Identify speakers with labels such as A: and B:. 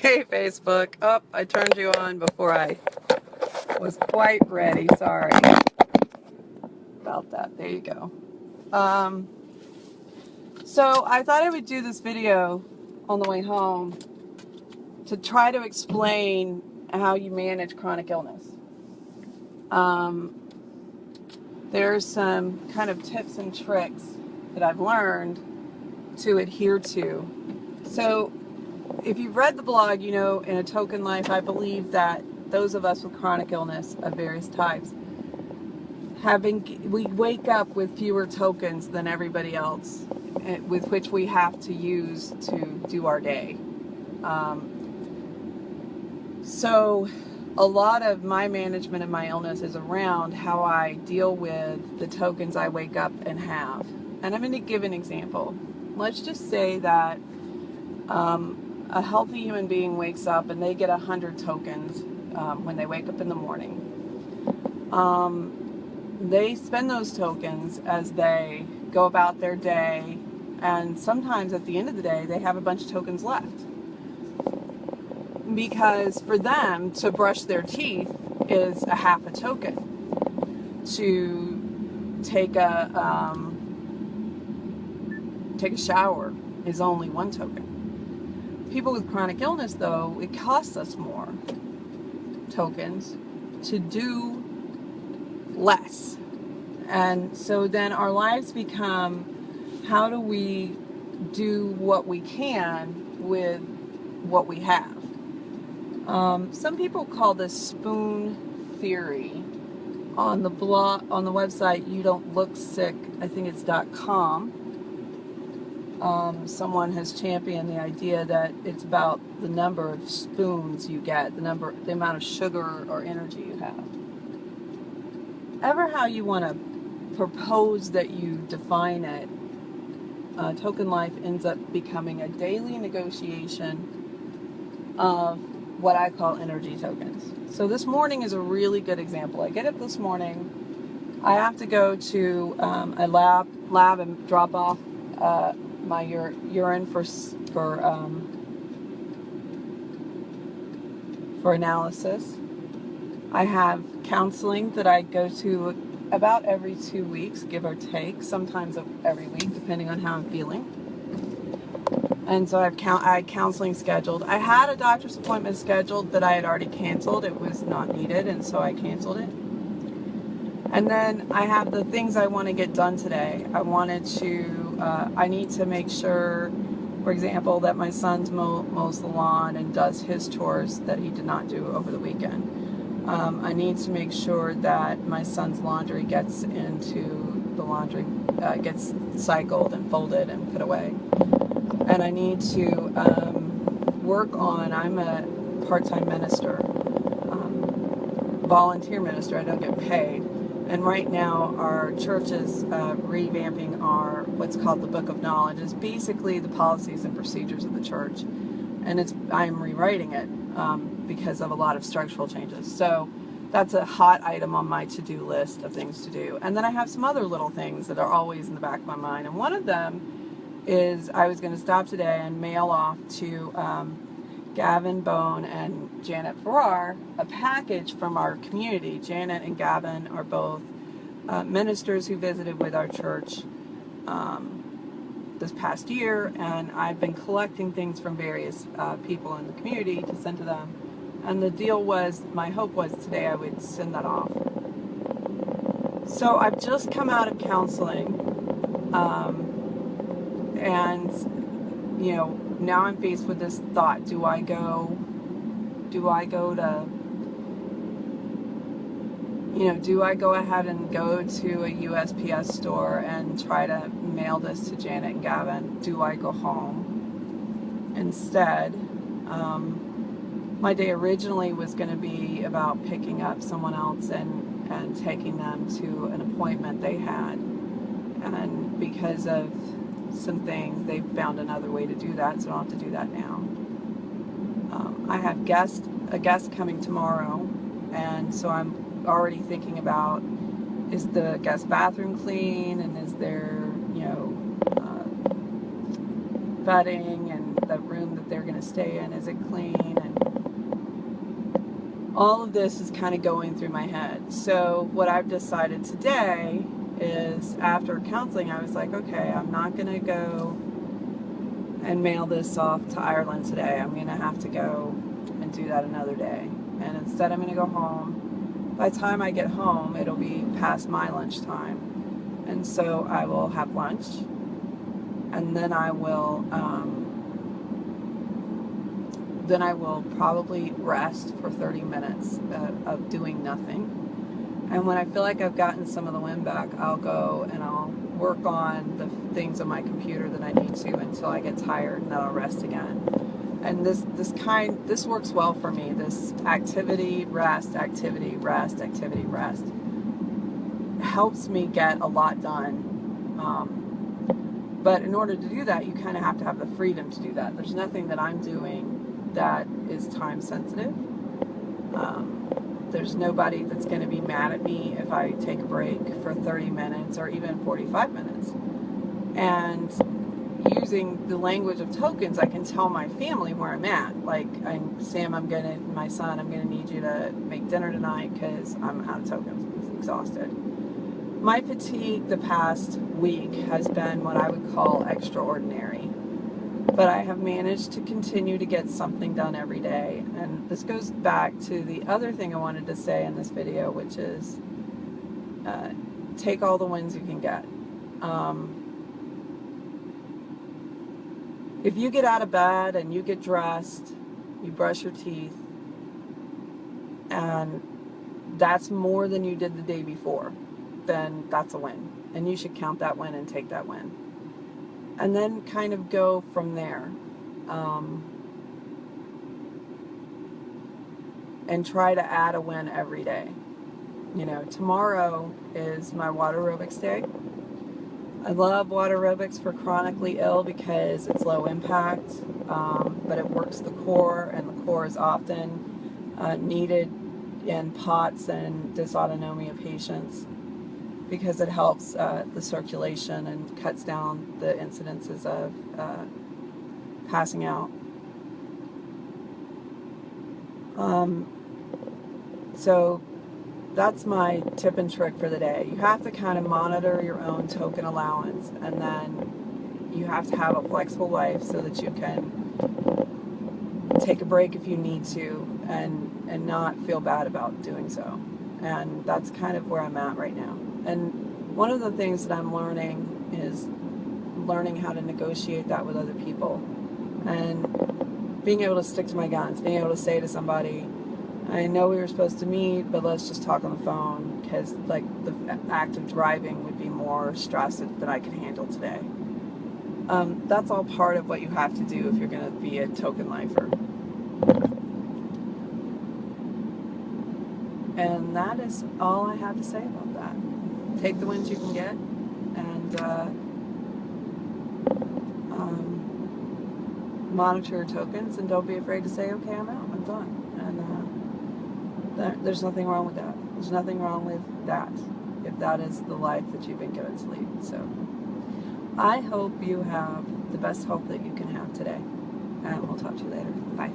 A: Okay, Facebook. Oh, I turned you on before I was quite ready. Sorry about that. There you go. So I thought I would do this video on the way home to try to explain how you manage chronic illness. There's some kind of tips and tricks that I've learned to adhere to. So if you've read the blog, you know, in A Token Life, I believe that those of us with chronic illness of various types we wake up with fewer tokens than everybody else, with which we have to use to do our day. So a lot of my management of my illness is around how I deal with the tokens I wake up and have. And I'm going to give an example. Let's just say that a healthy human being wakes up and they get 100 tokens when they wake up in the morning. They spend those tokens as they go about their day, and sometimes at the end of the day they have a bunch of tokens left. Because for them to brush their teeth is a half a token. To take a shower is only one token. People with chronic illness, though, it costs us more tokens to do less. And so then our lives become, how do we do what we can with what we have? Some people call this spoon theory. On the blog, on the website You Don't Look Sick, I think it's .com, someone has championed the idea that it's about the number of spoons you get, the amount of sugar or energy you have. Ever how you want to propose that you define it, Token Life ends up becoming a daily negotiation of what I call energy tokens. So this morning is a really good example. I get up this morning, I have to go to a lab and drop off my urine for analysis. I have counseling that I go to about every 2 weeks, give or take, sometimes every week, depending on how I'm feeling. And so I had counseling scheduled. I had a doctor's appointment scheduled that I had already canceled. It was not needed, and so I canceled it. And then I have the things I want to get done today. I need to make sure, for example, that my son mows the lawn and does his chores that he did not do over the weekend. I need to make sure that my son's laundry gets into the laundry, gets cycled and folded and put away. And I need to work on, I'm a part-time minister, volunteer minister, I don't get paid. And right now our church is revamping what's called the Book of Knowledge. It's basically the policies and procedures of the church. And I'm rewriting it because of a lot of structural changes. So that's a hot item on my to-do list of things to do. And then I have some other little things that are always in the back of my mind. And one of them is I was going to stop today and mail off to Gavin Bone and Janet Farrar a package from our community. Janet and Gavin are both ministers who visited with our church this past year, and I've been collecting things from various people in the community to send to them. And the deal was, my hope was today I would send that off. So I've just come out of counseling, and you know, now I'm faced with this thought: do I go ahead and go to a USPS store and try to mail this to Janet and Gavin? Do I go home instead? My day originally was going to be about picking up someone else and taking them to an appointment they had, and because of some things, they've found another way to do that, so I don't have to do that now. I have a guest coming tomorrow, and so I'm already thinking about, is the guest bathroom clean, and is there, bedding, and the room that they're going to stay in? Is it clean? And all of this is kind of going through my head. So what I've decided today is, after counseling, I was like, okay, I'm not going to go and mail this off to Ireland today. I'm going to have to go and do that another day. And instead I'm going to go home. By the time I get home, it'll be past my lunchtime. And so I will have lunch, and then I will probably rest for 30 minutes of doing nothing. And when I feel like I've gotten some of the wind back, I'll go and I'll work on the things on my computer that I need to until I get tired, and then I'll rest again. And this works well for me. This activity, rest, activity, rest, activity, rest helps me get a lot done. But in order to do that, you kind of have to have the freedom to do that. There's nothing that I'm doing that is time sensitive. There's nobody that's going to be mad at me if I take a break for 30 minutes or even 45 minutes. And using the language of tokens, I can tell my family where I'm at. Like, Sam, my son, I'm going to need you to make dinner tonight because I'm out of tokens. I'm exhausted. My fatigue the past week has been what I would call extraordinary. But I have managed to continue to get something done every day. And this goes back to the other thing I wanted to say in this video, which is take all the wins you can get. If you get out of bed and you get dressed, you brush your teeth, and that's more than you did the day before, then that's a win. And you should count that win and take that win. And then kind of go from there. And try to add a win every day. You know, tomorrow is my water aerobics day. I love water aerobics for chronically ill because it's low impact, but it works the core, and the core is often needed in POTS and dysautonomia patients because it helps the circulation and cuts down the incidences of passing out. So that's my tip and trick for the day. You have to kind of monitor your own token allowance, and then you have to have a flexible life so that you can take a break if you need to, and not feel bad about doing so. And that's kind of where I'm at right now. And one of the things that I'm learning is learning how to negotiate that with other people, and being able to stick to my guns, being able to say to somebody, I know we were supposed to meet, but let's just talk on the phone, because like the act of driving would be more stress than I could handle today. That's all part of what you have to do if you're going to be a token lifer. And that is all I have to say about that. Take the wins you can get, and monitor your tokens, and don't be afraid to say, okay, I'm out, I'm done. And there's nothing wrong with that. There's nothing wrong with that, if that is the life that you've been given to lead. So I hope you have the best health that you can have today, and we'll talk to you later. Bye.